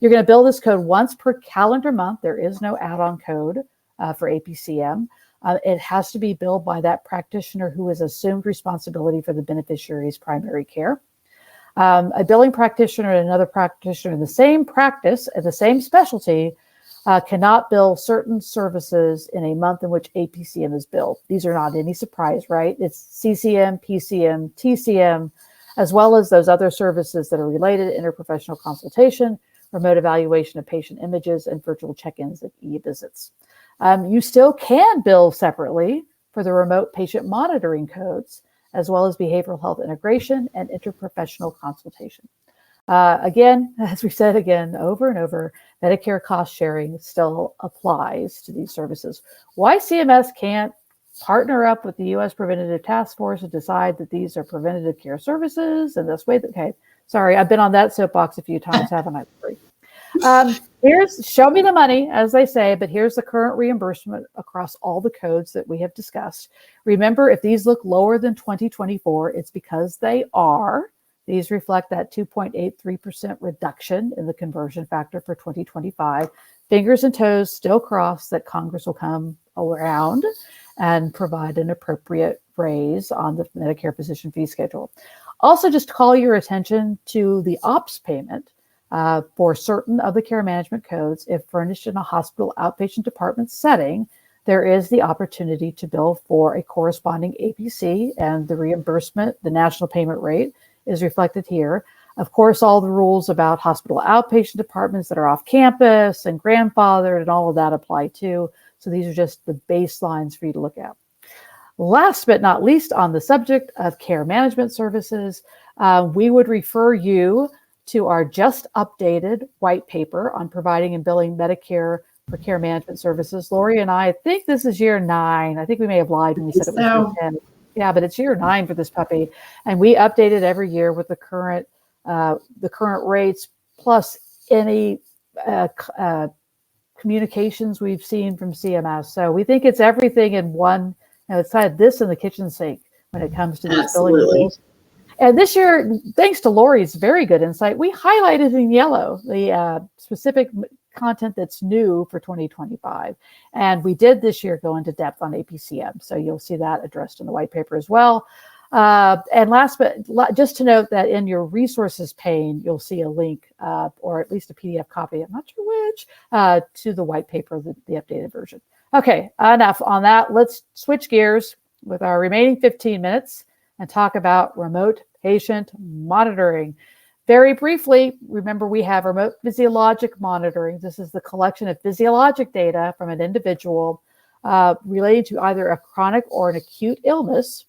S3: You're going to bill this code once per calendar month. There is no add-on code for APCM. It has to be billed by that practitioner who has assumed responsibility for the beneficiary's primary care. A billing practitioner and another practitioner in the same practice at the same specialty cannot bill certain services in a month in which APCM is billed. These are not any surprise, right? It's CCM, PCM, TCM, as well as those other services that are related: interprofessional consultation, remote evaluation of patient images, and virtual check-ins and e-visits. You still can bill separately for the remote patient monitoring codes, as well as behavioral health integration and interprofessional consultation. Again, as we said again over and over, Medicare cost sharing still applies to these services. Why CMS can't partner up with the U.S. Preventative Task Force and decide that these are preventative care services and this way? Okay, sorry, I've been on that soapbox a few times, haven't I? Here's show me the money, as they say, but here's the current reimbursement across all the codes that we have discussed. Remember, if these look lower than 2024, it's because they are. These reflect that 2.83% reduction in the conversion factor for 2025. Fingers and toes still crossed that Congress will come around and provide an appropriate raise on the Medicare physician fee schedule. Also, just call your attention to the OPS payment for certain of the care management codes. If furnished in a hospital outpatient department setting, there is the opportunity to bill for a corresponding APC, and the reimbursement, the national payment rate, is reflected here. Of course, all the rules about hospital outpatient departments that are off campus and grandfathered and all of that apply too. So these are just the baselines for you to look at. Last but not least, on the subject of care management services, we would refer you to our just updated white paper on providing and billing Medicare for care management services. Lori and I think this is year 9. I think we may have lied when we said it was year 10. Yeah, but it's year 9 for this puppy. And we update it every year with the current rates, plus any communications we've seen from CMS. So we think it's everything in one. It's had this in the kitchen sink when it comes to these billing rules. And this year, thanks to Lori's very good insight, we highlighted in yellow the specific content that's new for 2025. And we did this year go into depth on APCM. So you'll see that addressed in the white paper as well. And last, but just to note that in your resources pane, you'll see a link or at least a PDF copy, I'm not sure which, to the white paper, the updated version. Okay, enough on that. Let's switch gears with our remaining 15 minutes and talk about remote patient monitoring. Very briefly, remember we have remote physiologic monitoring. This is the collection of physiologic data from an individual related to either a chronic or an acute illness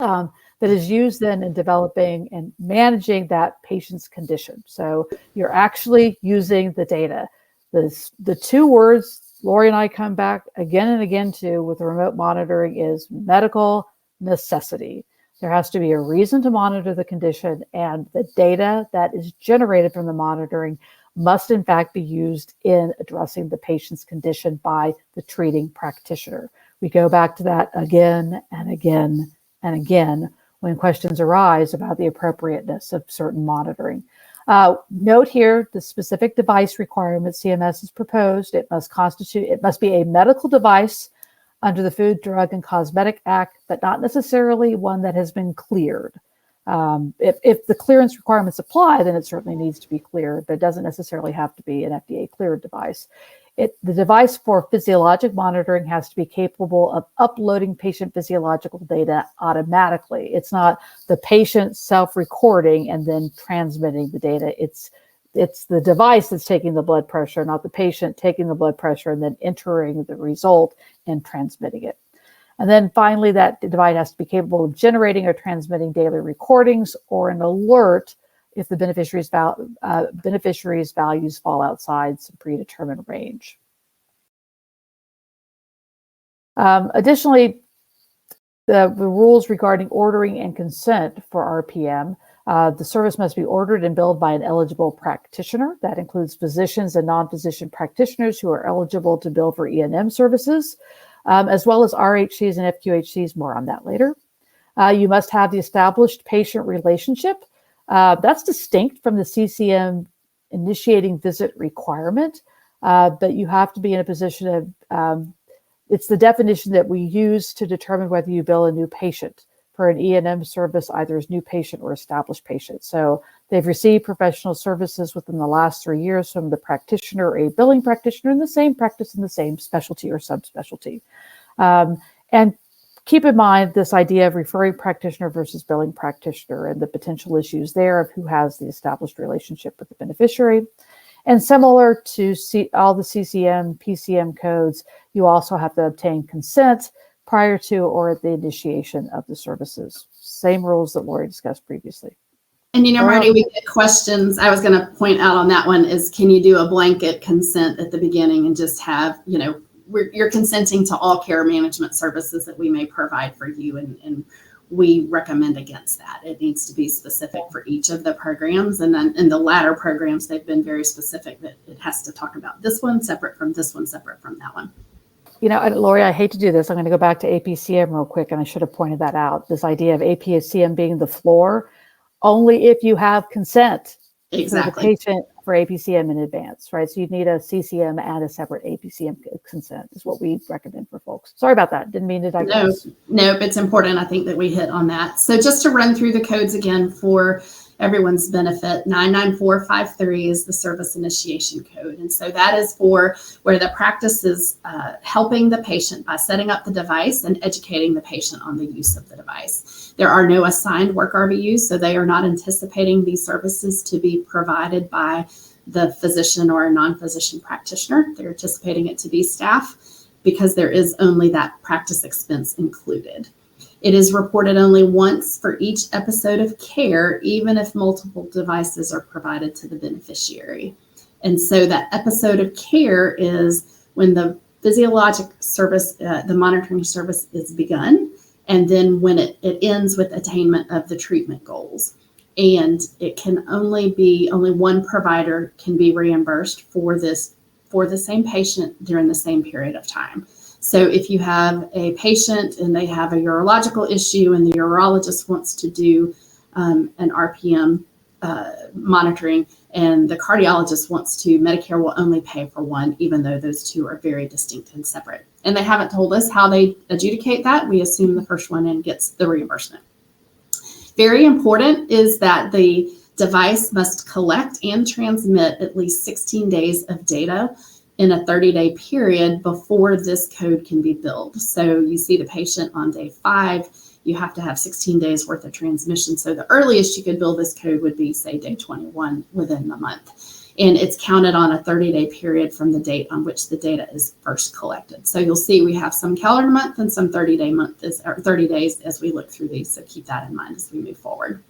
S3: that is used then in developing and managing that patient's condition. So you're actually using the data. The two words Lori and I come back again and again to with remote monitoring is medical necessity. There has to be a reason to monitor the condition, and the data that is generated from the monitoring must in fact be used in addressing the patient's condition by the treating practitioner. We go back to that again and again and again when questions arise about the appropriateness of certain monitoring. Note here the specific device requirement CMS has proposed. It must be a medical device under the Food, Drug, and Cosmetic Act, but not necessarily one that has been cleared. If the clearance requirements apply, then it certainly needs to be cleared, but it doesn't necessarily have to be an FDA cleared device. The device for physiologic monitoring has to be capable of uploading patient physiological data automatically. It's not the patient self-recording and then transmitting the data. It's the device that's taking the blood pressure, not the patient taking the blood pressure and then entering the result and transmitting it. And then finally, that device has to be capable of generating or transmitting daily recordings or an alert if the beneficiary's values fall outside some predetermined range. Additionally, the rules regarding ordering and consent for RPM, the service must be ordered and billed by an eligible practitioner. That includes physicians and non-physician practitioners who are eligible to bill for E&M services, as well as RHCs and FQHCs, more on that later. You must have the established patient relationship. That's distinct from the CCM initiating visit requirement, but you have to be in a position of, it's the definition that we use to determine whether you bill a new patient for an E&M service, either as new patient or established patient. So they've received professional services within the last 3 years from the practitioner or a billing practitioner in the same practice in the same specialty or subspecialty. And keep in mind this idea of referring practitioner versus billing practitioner and the potential issues there of who has the established relationship with the beneficiary. And similar to all the CCM, PCM codes, you also have to obtain consent prior to or at the initiation of the services. Same rules that Lori discussed previously.
S4: And Martie, we get questions. I was going to point out on that one is, can you do a blanket consent at the beginning and just have, you're consenting to all care management services that we may provide for you, and we recommend against that. It needs to be specific for each of the programs, and then in the latter programs, they've been very specific that it has to talk about this one separate from this one, separate from that one.
S3: Lori, I hate to do this. I'm going to go back to APCM real quick, and I should have pointed that out. This idea of APCM being the floor, only if you have consent
S4: exactly.
S3: for the patient for APCM in advance, right? So you'd need a CCM and a separate APCM consent is what we recommend for folks. Sorry about that. Didn't mean to digress.
S4: Nope, it's important. I think that we hit on that. So just to run through the codes again for everyone's benefit, 99453 is the service initiation code. And so that is for where the practice is helping the patient by setting up the device and educating the patient on the use of the device. There are no assigned work RVUs, so they are not anticipating these services to be provided by the physician or a non-physician practitioner. They're anticipating it to be staff because there is only that practice expense included. It is reported only once for each episode of care, even if multiple devices are provided to the beneficiary. And so that episode of care is when the physiologic service, the monitoring service is begun, and then when it ends with attainment of the treatment goals. And it can only one provider can be reimbursed for the same patient during the same period of time. So if you have a patient and they have a urological issue and the urologist wants to do an RPM monitoring, and the cardiologist wants to, Medicare will only pay for one, even though those two are very distinct and separate. And they haven't told us how they adjudicate that. We assume the first one in gets the reimbursement. Very important is that the device must collect and transmit at least 16 days of data in a 30-day period before this code can be billed. So you see the patient on day 5, you have to have 16 days worth of transmission. So the earliest you could bill this code would be, say, day 21 within the month. And it's counted on a 30-day period from the date on which the data is first collected. So you'll see we have some calendar month and some 30 days as we look through these. So keep that in mind as we move forward.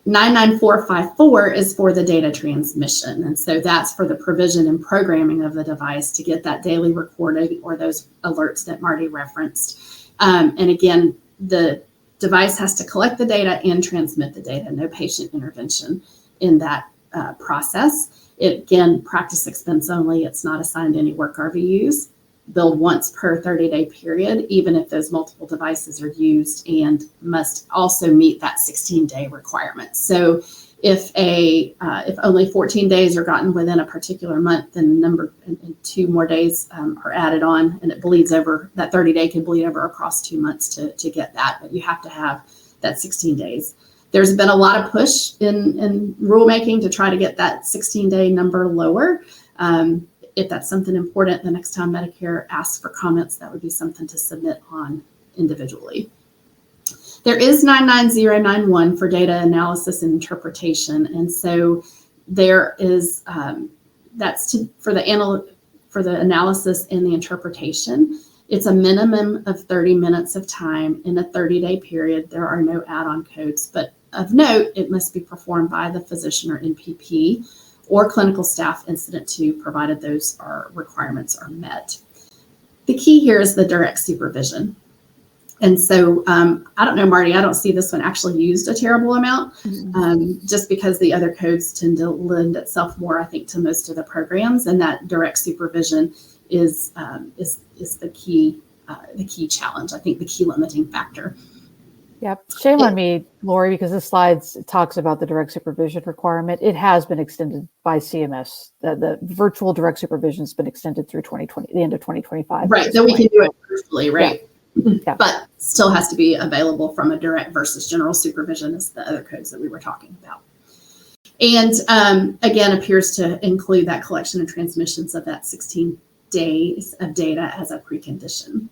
S4: 99454 is for the data transmission. And so that's for the provision and programming of the device to get that daily recording or those alerts that Martie referenced. And again, the device has to collect the data and transmit the data, no patient intervention in that process. Again, practice expense only. It's not assigned any work RVUs. Billed once per 30-day period, even if those multiple devices are used, and must also meet that 16-day requirement. So if only 14 days are gotten within a particular month, then and 2 more days are added on, and it bleeds over. That 30-day can bleed over across 2 months to get that, but you have to have that 16 days. There's been a lot of push in rulemaking to try to get that 16-day number lower. If that's something important, the next time Medicare asks for comments, that would be something to submit on individually. There is 99091 for data analysis and interpretation. And so there is, for the analysis and the interpretation. It's a minimum of 30 minutes of time in a 30-day period. There are no add-on codes, but of note, it must be performed by the physician or NPP or clinical staff incident to, provided those requirements are met. The key here is the direct supervision. And so I don't know, Martie, I don't see this one actually used a terrible amount, just because the other codes tend to lend itself more, I think, to most of the programs, and that direct supervision is the key challenge, I think the key limiting factor.
S3: Yep. Shame on me, Lori, because this slide talks about the direct supervision requirement. It has been extended by CMS. The virtual direct supervision has been extended through the end of 2025.
S4: Right. Then we can do it virtually, right?
S3: Yeah.
S4: But still has to be available from a direct versus general supervision as the other codes that we were talking about. And again, appears to include that collection and transmissions of that 16 days of data as a precondition.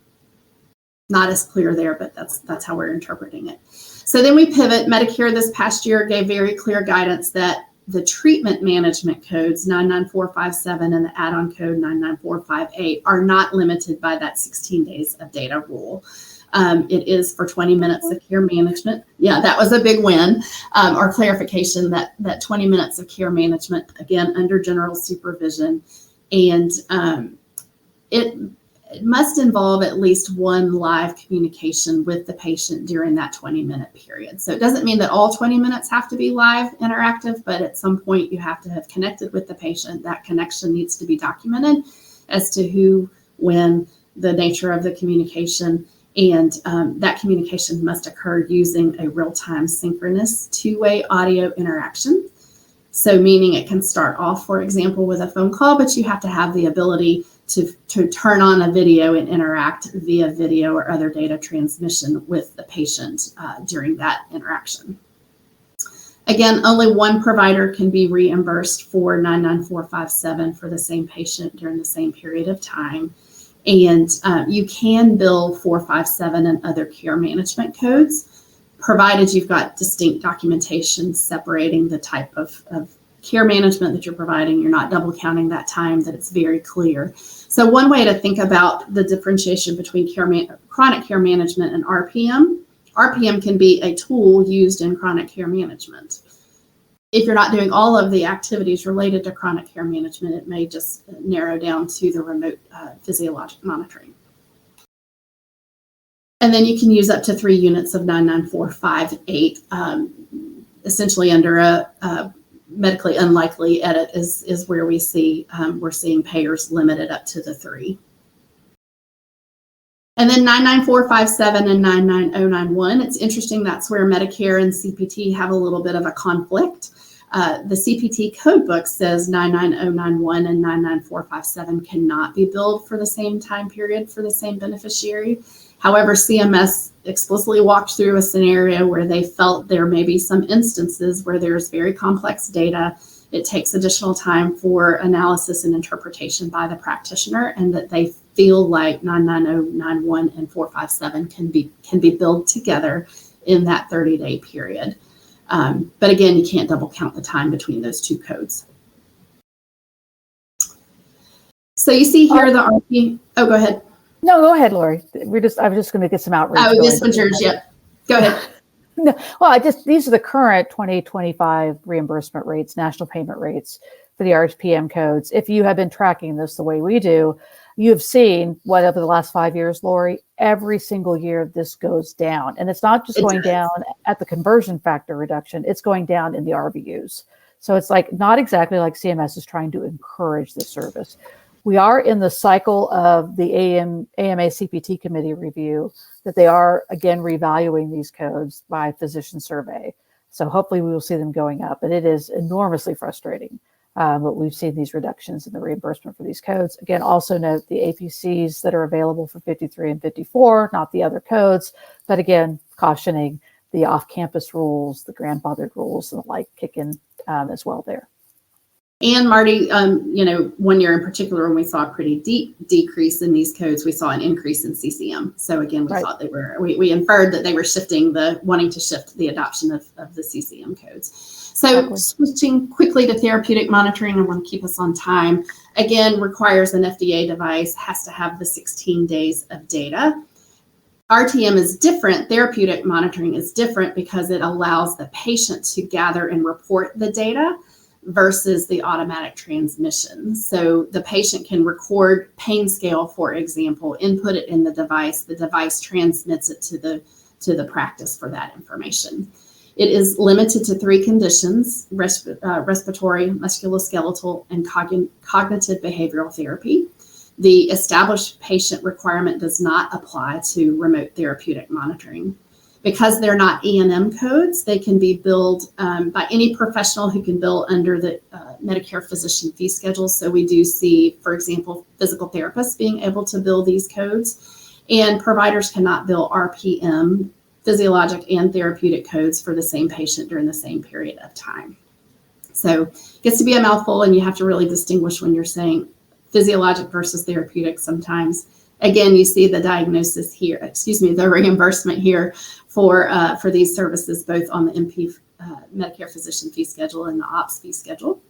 S4: Not as clear there, but that's how we're interpreting it. So then we pivot. Medicare this past year gave very clear guidance that the treatment management codes 99457 and the add-on code 99458 are not limited by that 16 days of data rule. It is for 20 minutes of care management. Yeah, that was a big win, or clarification that 20 minutes of care management, again, under general supervision. And it must involve at least one live communication with the patient during that 20-minute period. So it doesn't mean that all 20 minutes have to be live interactive, but at some point you have to have connected with the patient. That connection needs to be documented as to who, when, the nature of the communication, and that communication must occur using a real-time synchronous two-way audio interaction. So meaning it can start off, for example, with a phone call, but you have to have the ability to turn on a video and interact via video or other data transmission with the patient during that interaction. Again, only one provider can be reimbursed for 99457 for the same patient during the same period of time. And you can bill 457 and other care management codes, provided you've got distinct documentation separating the type of care management that you're providing. You're not double counting that time, that it's very clear. So one way to think about the differentiation between chronic care management and RPM can be a tool used in chronic care management. if you're not doing all of the activities related to chronic care management, it may just narrow down to the remote physiologic monitoring. And then you can use up to 3 units of 99458, essentially under a medically unlikely edit is where we see we're seeing payers limited up to the 3. And then 99457 and 99091, it's interesting, that's where Medicare and CPT have a little bit of a conflict. The CPT code book says 99091 and 99457 cannot be billed for the same time period for the same beneficiary. However, CMS explicitly walked through a scenario where they felt there may be some instances where there's very complex data. It takes additional time for analysis and interpretation by the practitioner, and that they feel like 99091 and 457 can be billed together in that 30-day period. But again, you can't double count the time between those 2 codes. So you see here the RP. Oh, go ahead.
S3: No, go ahead, Lori. I was just going to get some outreach.
S4: Oh, this one's yours. Yep. Go ahead.
S3: No, well, these are the current 2025 reimbursement rates, national payment rates for the RHPM codes. If you have been tracking this the way we do, you've seen what over the last 5 years, Lori, every single year this goes down. And it's not just going down at the conversion factor reduction, it's going down in the RVUs. So it's like not exactly like CMS is trying to encourage the service. We are in the cycle of the AMA CPT committee review that they are again revaluing these codes by physician survey. So hopefully we will see them going up, but it is enormously frustrating. But we've seen these reductions in the reimbursement for these codes. Again, also note the APCs that are available for 53 and 54, not the other codes, but again, cautioning the off-campus rules, the grandfathered rules and the like kick in as well there.
S4: And Martie, 1 year in particular, when we saw a pretty deep decrease in these codes, we saw an increase in CCM. So again, we thought we inferred that they were wanting to shift the adoption of the CCM codes. So switching quickly to therapeutic monitoring, I want to keep us on time. Again, requires an FDA device, has to have the 16 days of data. RTM is different. Therapeutic monitoring is different because it allows the patient to gather and report the data versus the automatic transmission. So the patient can record pain scale, for example, input it in the device transmits it to the practice for that information. It is limited to 3 conditions: respiratory, musculoskeletal, and cognitive behavioral therapy. The established patient requirement does not apply to remote therapeutic monitoring. Because they're not E&M codes, they can be billed by any professional who can bill under the Medicare physician fee schedule. So we do see, for example, physical therapists being able to bill these codes, and providers cannot bill RPM, physiologic and therapeutic codes for the same patient during the same period of time. So it gets to be a mouthful, and you have to really distinguish when you're saying physiologic versus therapeutic sometimes. Again, you see the diagnosis here, the reimbursement here for these services, both on the Medicare physician fee schedule and the OPS fee schedule.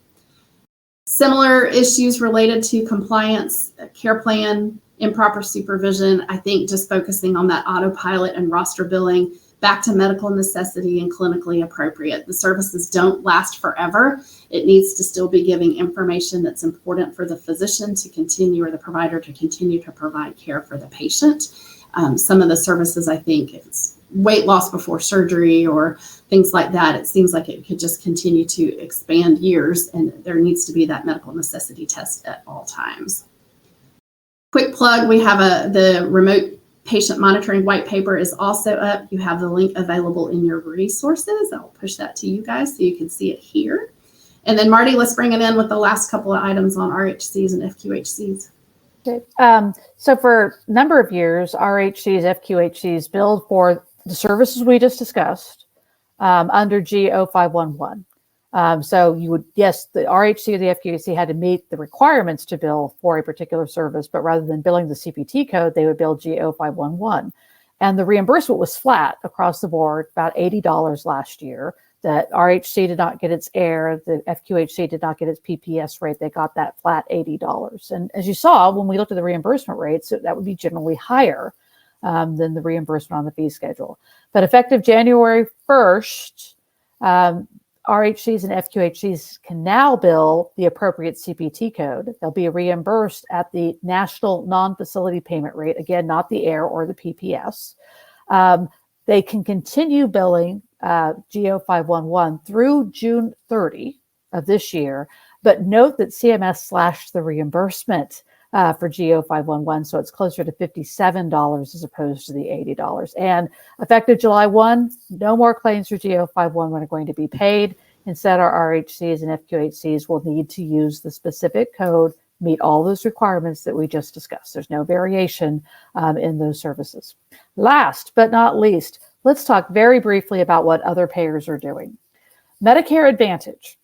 S4: Similar issues related to compliance, care plan, improper supervision. I think just focusing on that autopilot and roster billing, back to medical necessity and clinically appropriate. The services don't last forever. It needs to still be giving information that's important for the physician to continue, or the provider to continue to provide care for the patient. Some of the services, I think, if it's weight loss before surgery or things like that, it seems like it could just continue to expand years, and there needs to be that medical necessity test at all times. Quick plug, we have the remote patient monitoring white paper is also up. You have the link available in your resources. I'll push that to you guys so you can see it here. And then Martie, let's bring it in with the last couple of items on RHCs and FQHCs.
S3: Okay. So for a number of years, RHCs, FQHCs billed for the services we just discussed under G0511. So you would, yes, the RHC or the FQHC had to meet the requirements to bill for a particular service, but rather than billing the CPT code, they would bill G0511. And the reimbursement was flat across the board, about $80 last year. That RHC did not get its AIR, the FQHC did not get its PPS rate. They got that flat $80. And as you saw, when we looked at the reimbursement rates, that would be generally higher than the reimbursement on the fee schedule. But effective January 1st, RHCs and FQHCs can now bill the appropriate CPT code. They'll be reimbursed at the national non-facility payment rate, again, not the AIR or the PPS. They can continue billing GO511 through June 30 of this year, but note that CMS slashed the reimbursement for GO511, so it's closer to $57 as opposed to the $80. And effective July 1, no more claims for GO511 are going to be paid. Instead, our RHCs and FQHCs will need to use the specific code, meet all those requirements that we just discussed. There's no variation in those services. Last but not least, let's talk very briefly about what other payers are doing. Medicare Advantage.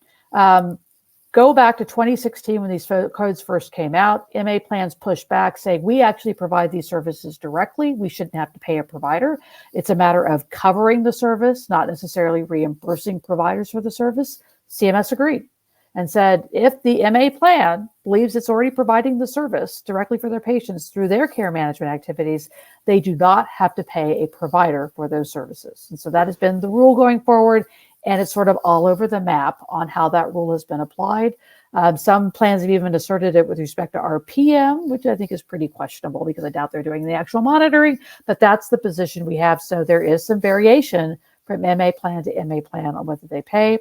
S3: Go back to 2016 when these codes first came out. MA plans pushed back saying, we actually provide these services directly. We shouldn't have to pay a provider. It's a matter of covering the service, not necessarily reimbursing providers for the service. CMS agreed and said, if the MA plan believes it's already providing the service directly for their patients through their care management activities, they do not have to pay a provider for those services. And so that has been the rule going forward. And it's sort of all over the map on how that rule has been applied. Some plans have even asserted it with respect to RPM, which I think is pretty questionable because I doubt they're doing the actual monitoring, but that's the position we have. So there is some variation from MA plan to MA plan on whether they pay.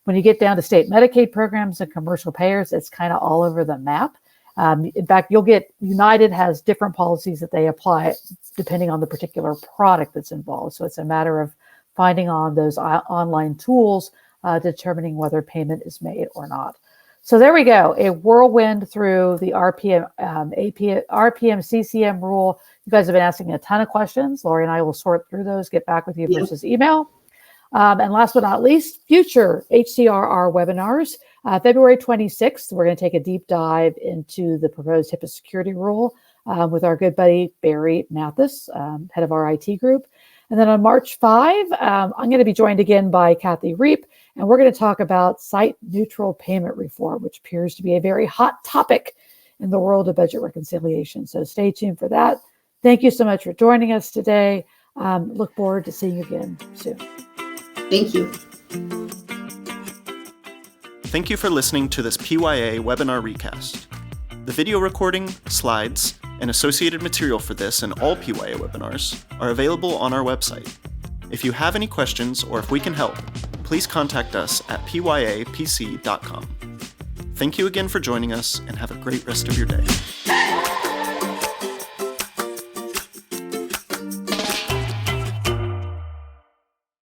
S3: When you get down to state Medicaid programs and commercial payers, it's kind of all over the map. In fact, you'll get United has different policies that they apply depending on the particular product that's involved. So it's a matter of finding on those online tools, determining whether payment is made or not. So there we go, a whirlwind through the RPM CCM rule. You guys have been asking a ton of questions. Lori and I will sort through those, get back with you versus email. And last but not least, future HCRR webinars. February 26th, we're going to take a deep dive into the proposed HIPAA security rule with our good buddy, Barry Mathis, head of our IT group. And then on March 5, I'm going to be joined again by Kathy Reep, and we're going to talk about site-neutral payment reform, which appears to be a very hot topic in the world of budget reconciliation. So stay tuned for that. Thank you so much for joining us today. Look forward to seeing you again soon.
S4: Thank you.
S1: Thank you for listening to this PYA webinar recast. The video recording, slides, and associated material for this and all PYA webinars are available on our website. If you have any questions or if we can help, please contact us at pyapc.com. Thank you again for joining us and have a great rest of your day.